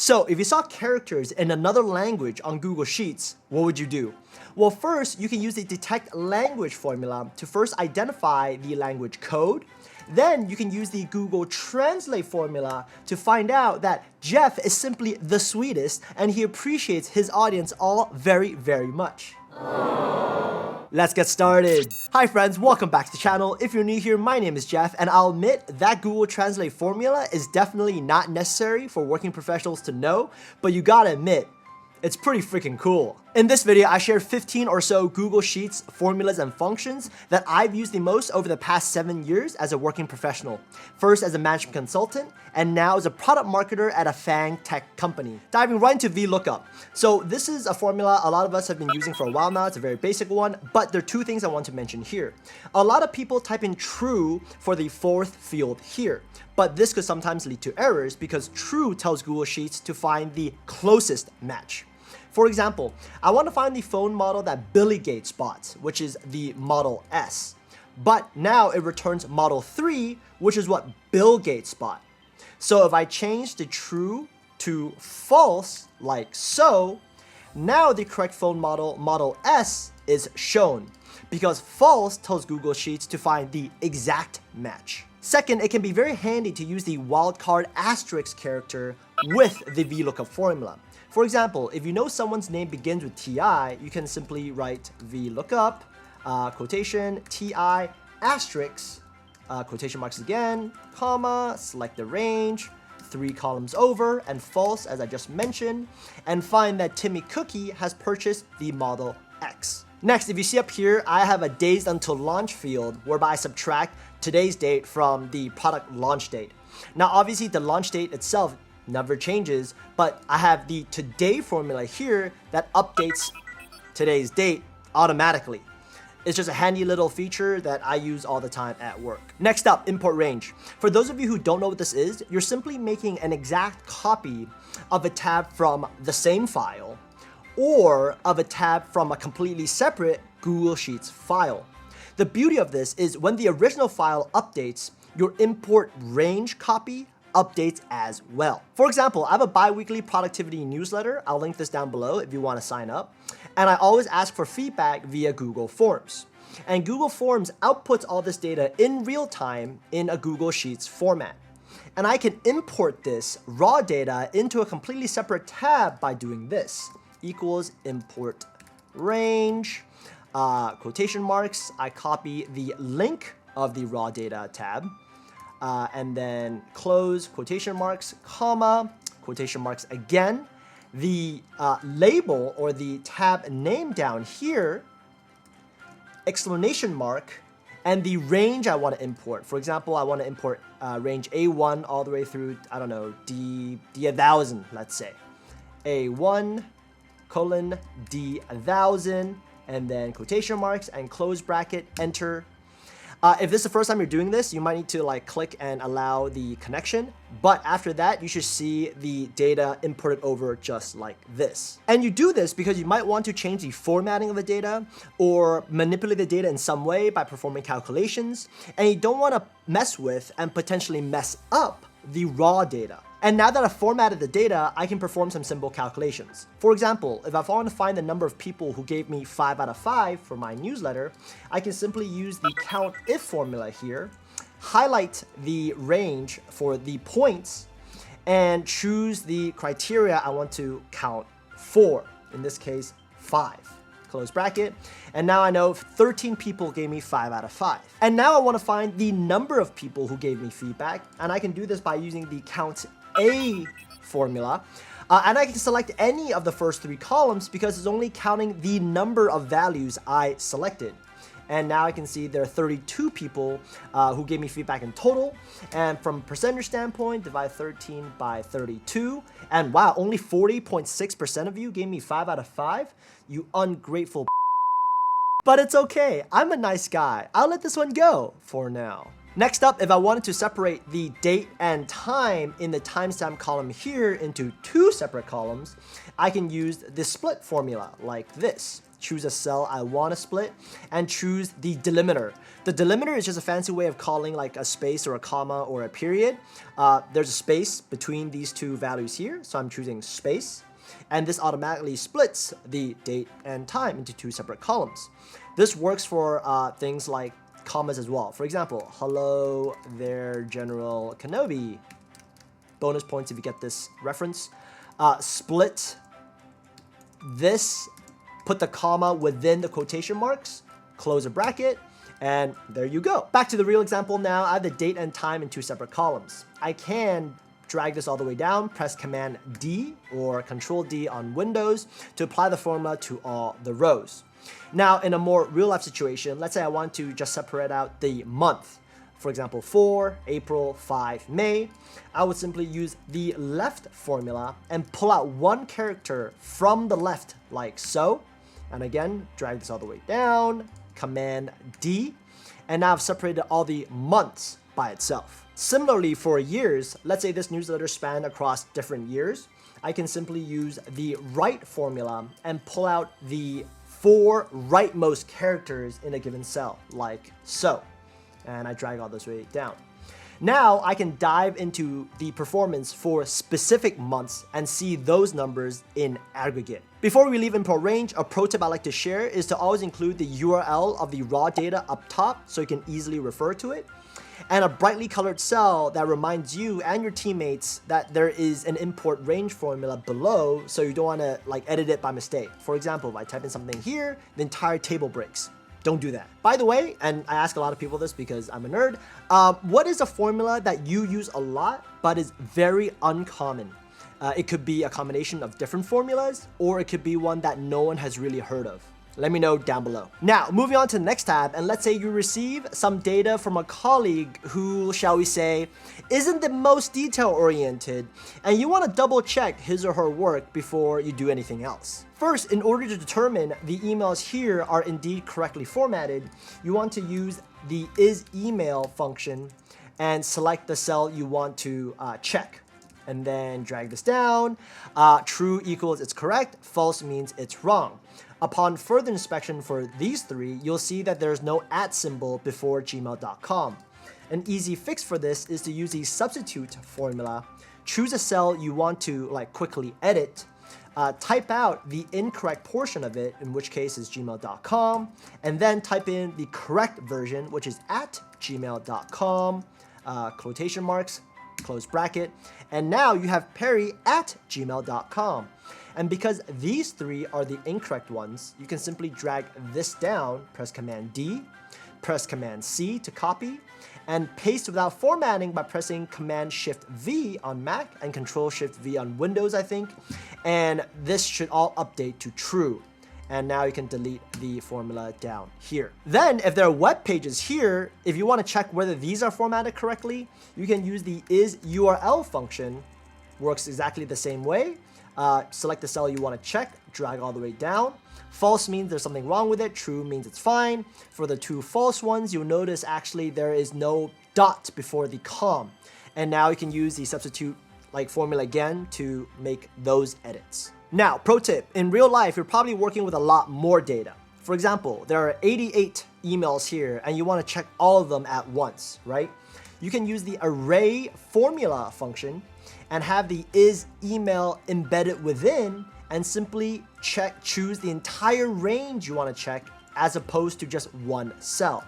So if you saw characters in another language on Google Sheets, what would you do? Well, first, you can use the detect language formula to first identify the language code. Then you can use the Google Translate formula to find out that Jeff is simply the sweetest and he appreciates his audience all very, very much. Let's get started. Hi friends, welcome back to the channel. If you're new here, my name is Jeff, and I'll admit that Google Translate formula is definitely not necessary for working professionals to know, but you gotta admit, it's pretty freaking cool. In this video, I shared 15 or so Google Sheets formulas and functions that I've used the most over the past 7 years as a working professional. First as a management consultant, and now as a product marketer at a FANG tech company. Diving right into VLOOKUP. So this is a formula a lot of us have been using for a while now. It's a very basic one, but there are two things I want to mention here. A lot of people type in true for the fourth field here, but this could sometimes lead to errors because true tells Google Sheets to find the closest match. For example, I want to find the phone model that Billy Gates bought, which is the Model S. But now it returns Model 3, which is what Bill Gates bought. So if I change the true to false, like so, now the correct phone model, Model S, is shown, because false tells Google Sheets to find the exact match. Second, it can be very handy to use the wildcard asterisk character with the VLOOKUP formula. For example, if you know someone's name begins with TI, you can simply write VLOOKUP, quotation, TI, asterisk, quotation marks again, comma, select the range, 3 columns over, and false, as I just mentioned, and find that Timmy Cookie has purchased the Model X. Next, if you see up here, I have a days until launch field whereby I subtract today's date from the product launch date. Now, obviously, the launch date itself never changes, but I have the today formula here that updates today's date automatically. It's just a handy little feature that I use all the time at work. Next up, import range. For those of you who don't know what this is, you're simply making an exact copy of a tab from the same file or of a tab from a completely separate Google Sheets file. The beauty of this is when the original file updates, your import range copy updates as well. For example, I have a bi-weekly productivity newsletter. I'll link this down below if you want to sign up. And I always ask for feedback via Google Forms. And Google Forms outputs all this data in real time in a Google Sheets format. And I can import this raw data into a completely separate tab by doing this. Equals import range, quotation marks. I copy the link of the raw data tab. And then close, quotation marks, comma, quotation marks again. The label or the tab name down here, exclamation mark, and the range I want to import. For example, I want to import range A1 all the way through, I don't know, D1000, let's say. A1, colon, D1000, and then quotation marks and close bracket, enter. If this is the first time you're doing this, you might need to click and allow the connection. But after that, you should see the data imported over just like this. And you do this because you might want to change the formatting of the data or manipulate the data in some way by performing calculations. And you don't want to mess with and potentially mess up the raw data. And now that I've formatted the data, I can perform some simple calculations. For example, if I want to find the number of people who gave me 5 out of 5 for my newsletter, I can simply use the COUNTIF formula here, highlight the range for the points, and choose the criteria I want to count for, in this case, 5. Close bracket, and now I know 13 people gave me 5 out of 5. And now I want to find the number of people who gave me feedback, and I can do this by using the COUNTA formula, and I can select any of the first 3 columns because it's only counting the number of values I selected. And now I can see there are 32 people who gave me feedback in total, and from a percentage standpoint, divide 13 by 32, and wow, only 40.6% of you gave me 5 out of 5. You ungrateful. But it's okay, I'm a nice guy. I'll let this one go for now. Next up, if I wanted to separate the date and time in the timestamp column here into 2 separate columns, I can use the split formula like this. choose a cell I want to split, and choose the delimiter. The delimiter is just a fancy way of calling like a space or a comma or a period. There's a space between these two values here, so I'm choosing space. And this automatically splits the date and time into two separate columns. This works for things like commas as well. For example, hello there, General Kenobi. Bonus points if you get this reference. Split this, put the comma within the quotation marks, close a bracket, and there you go. Back to the real example now. I have the date and time in two separate columns. I can drag this all the way down, press Command D or Control D on Windows to apply the formula to all the rows. Now, in a more real-life situation, let's say I want to just separate out the month. For example, 4, April, 5, May. I would simply use the left formula and pull out one character from the left like so. And again, drag this all the way down, Command D. And now I've separated all the months by itself. Similarly, for years, let's say this newsletter spanned across different years. I can simply use the right formula and pull out the 4 rightmost characters in a given cell, like so. And I drag all this way down. Now I can dive into the performance for specific months and see those numbers in aggregate. Before we leave import range, a pro tip I like to share is to always include the URL of the raw data up top so you can easily refer to it, and a brightly colored cell that reminds you and your teammates that there is an import range formula below, so you don't want to like edit it by mistake. For example, if I type in something here, the entire table breaks. Don't do that. By the way, and I ask a lot of people this because I'm a nerd, what is a formula that you use a lot but is very uncommon? It could be a combination of different formulas, or it could be one that no one has really heard of. Let me know down below. Now, moving on to the next tab, and let's say you receive some data from a colleague who, shall we say, isn't the most detail-oriented, and you want to double-check his or her work before you do anything else. First, in order to determine the emails here are indeed correctly formatted, you want to use the isEmail function and select the cell you want to check. And then drag this down. True equals it's correct, false means it's wrong. Upon further inspection for these three, you'll see that there's no @ symbol before gmail.com. An easy fix for this is to use the substitute formula. Choose a cell you want to quickly edit, type out the incorrect portion of it, in which case is gmail.com, and then type in the correct version, which is @gmail.com, quotation marks, close bracket, and now you have Perry @gmail.com. And because these three are the incorrect ones, you can simply drag this down, press Command D, press Command C to copy, and paste without formatting by pressing Command Shift V on Mac and Control Shift V on Windows, I think. And this should all update to true. And now you can delete the formula down here. Then, if there are web pages here, if you want to check whether these are formatted correctly, you can use the ISURL function. Works exactly the same way. Select the cell you want to check, drag all the way down. False means there's something wrong with it, true means it's fine. For the two false ones, you'll notice actually there is no dot before the com. And now you can use the substitute formula again to make those edits. Now, pro tip, in real life, you're probably working with a lot more data. For example, there are 88 emails here and you want to check all of them at once, right? You can use the ARRAYFORMULA function and have the isEmail embedded within and simply choose the entire range you want to check as opposed to just one cell.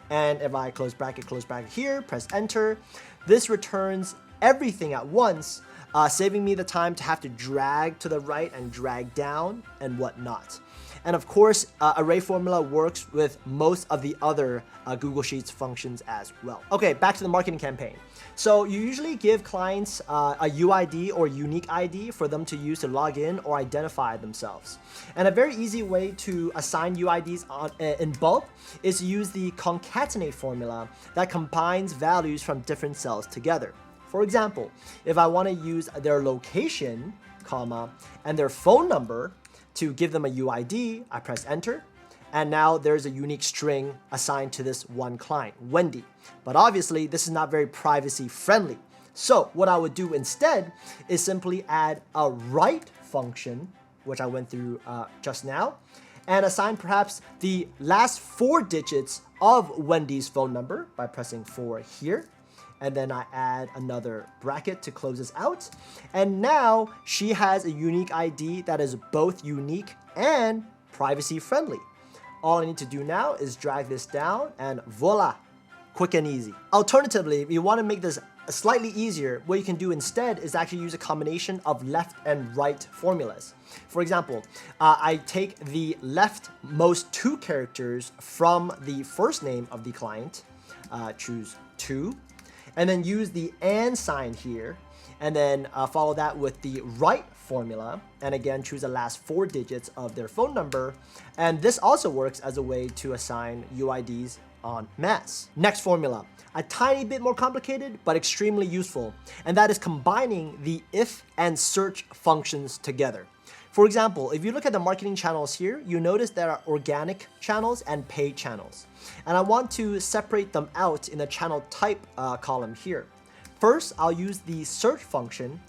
And if I close bracket here, press enter, this returns everything at once, saving me the time to have to drag to the right and drag down and whatnot. And of course, ARRAYFORMULA works with most of the other Google Sheets functions as well. Okay, back to the marketing campaign. So you usually give clients a UID or unique ID for them to use to log in or identify themselves. And a very easy way to assign UIDs in bulk is to use the CONCATENATE formula that combines values from different cells together. For example, if I want to use their location, comma, and their phone number to give them a UID, I press enter, and now there's a unique string assigned to this one client, Wendy. But obviously, this is not very privacy friendly. So what I would do instead is simply add a write function, which I went through just now, and assign perhaps the last 4 digits of Wendy's phone number by pressing 4 here. And then I add another bracket to close this out. And now she has a unique ID that is both unique and privacy friendly. All I need to do now is drag this down and voila, quick and easy. Alternatively, if you want to make this slightly easier, what you can do instead is actually use a combination of left and right formulas. For example, I take the leftmost 2 characters from the first name of the client, choose 2, and then use the and sign here, and then follow that with the right formula, and again choose the last 4 digits of their phone number, and this also works as a way to assign UIDs en masse. Next formula, a tiny bit more complicated but extremely useful, and that is combining the if and search functions together. For example, if you look at the marketing channels here, you notice there are organic channels and paid channels. And I want to separate them out in the channel type column here. First, I'll use the search function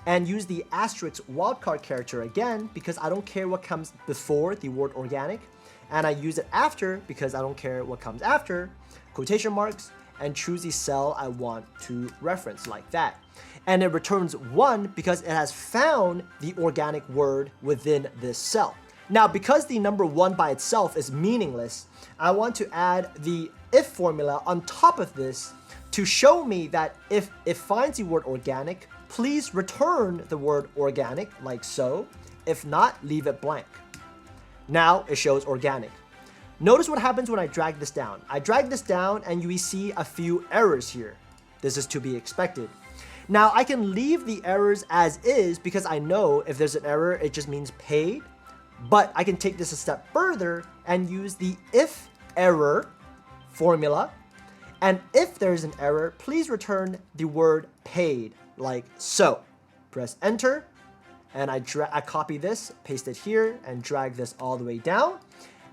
and use the asterisk wildcard character again because I don't care what comes before the word organic. And I use it after because I don't care what comes after, quotation marks, and choose the cell I want to reference like that. And it returns 1 because it has found the organic word within this cell. Now, because the number 1 by itself is meaningless, I want to add the if formula on top of this to show me that if it finds the word organic, please return the word organic like so. If not, leave it blank. Now it shows organic. Notice what happens when I drag this down. I drag this down and you see a few errors here. This is to be expected. Now I can leave the errors as is because I know if there's an error, it just means paid. But I can take this a step further and use the if error formula. And if there's an error, please return the word paid like so. Press enter and I copy this, paste it here and drag this all the way down.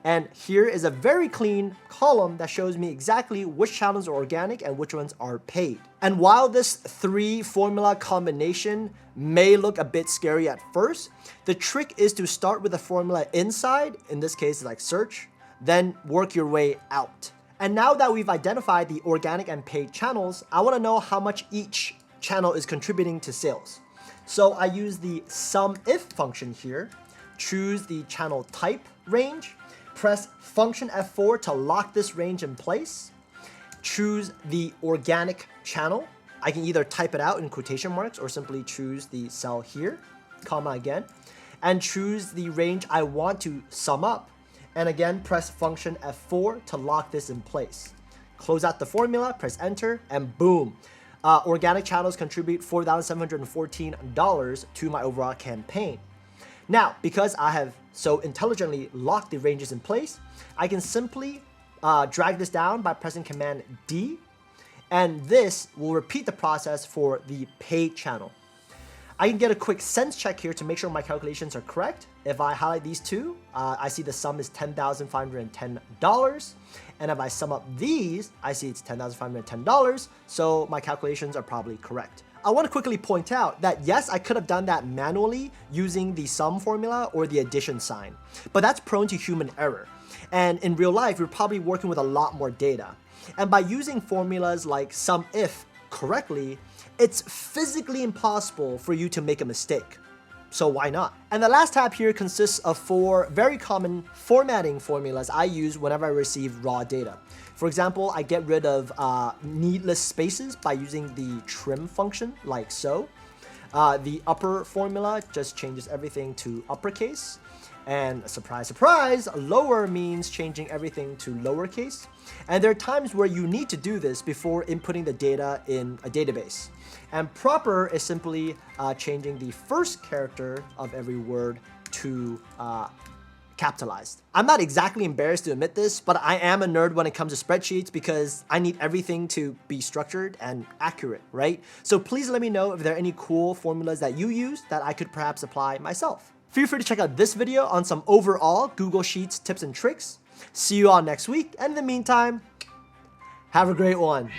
And here is a very clean column that shows me exactly which channels are organic and which ones are paid. And while this 3 formula combination may look a bit scary at first, the trick is to start with a formula inside, in this case like search, then work your way out. And now that we've identified the organic and paid channels, I want to know how much each channel is contributing to sales. So I use the SUMIF function here, choose the channel type range, press function F4 to lock this range in place, choose the organic channel. I can either type it out in quotation marks or simply choose the cell here, comma again, and choose the range I want to sum up. And again, press function F4 to lock this in place. Close out the formula, press enter, and boom. Organic channels contribute $4,714 to my overall campaign. Now, because I have so intelligently locked the ranges in place, I can simply drag this down by pressing Command D, and this will repeat the process for the paid channel. I can get a quick sense check here to make sure my calculations are correct. If I highlight these two, I see the sum is $10,510. And if I sum up these, I see it's $10,510. So my calculations are probably correct. I want to quickly point out that yes, I could have done that manually using the sum formula or the addition sign, but that's prone to human error. And in real life, you're probably working with a lot more data. And by using formulas like SUMIF correctly, it's physically impossible for you to make a mistake. So why not? And the last tab here consists of 4 very common formatting formulas I use whenever I receive raw data. For example, I get rid of needless spaces by using the trim function like so. The upper formula just changes everything to uppercase. And surprise, surprise, lower means changing everything to lowercase. And there are times where you need to do this before inputting the data in a database. And proper is simply changing the first character of every word to capitalized. I'm not exactly embarrassed to admit this, but I am a nerd when it comes to spreadsheets because I need everything to be structured and accurate, right? So please let me know if there are any cool formulas that you use that I could perhaps apply myself. Feel free to check out this video on some overall Google Sheets tips and tricks. See you all next week, and in the meantime, have a great one.